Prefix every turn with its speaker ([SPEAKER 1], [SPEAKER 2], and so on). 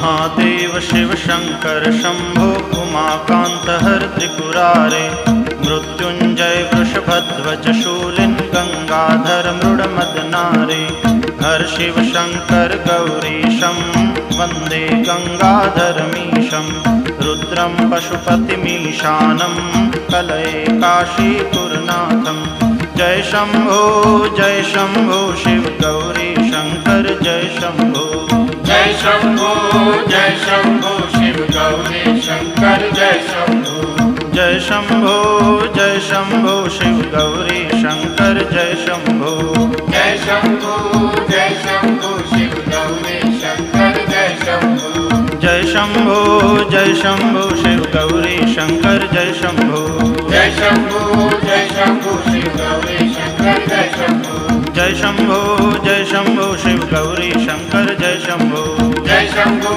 [SPEAKER 1] महादेव शिव शंकर शंभो उमाकांत हर त्रिपुरारे मृत्युंजय वृषभध्वज शूलिन् गंगाधर मृडमदनारे हर शिव शंकर गौरीशं वंदे गंगाधरमीशं रुद्रं पशुपतिमीशानं कलये काशीपुरनाथं। जय शंभो शिव गौरी शंकर जय शंभो।
[SPEAKER 2] जय शंभो शिव गौरी शंकर जय शंभो।
[SPEAKER 1] जय शंभो शिव गौरी शंकर जय शंभो।
[SPEAKER 2] जय शंभो शिव गौरी शंकर जय शंभो।
[SPEAKER 1] जय शंभो शिव गौरी शंकर जय शंभो।
[SPEAKER 2] जय शंभो शिव गौरी शंकर जय शंभो।
[SPEAKER 1] जय शंभो शिव गौरी शंकर जय शंभो।
[SPEAKER 2] जय शंभो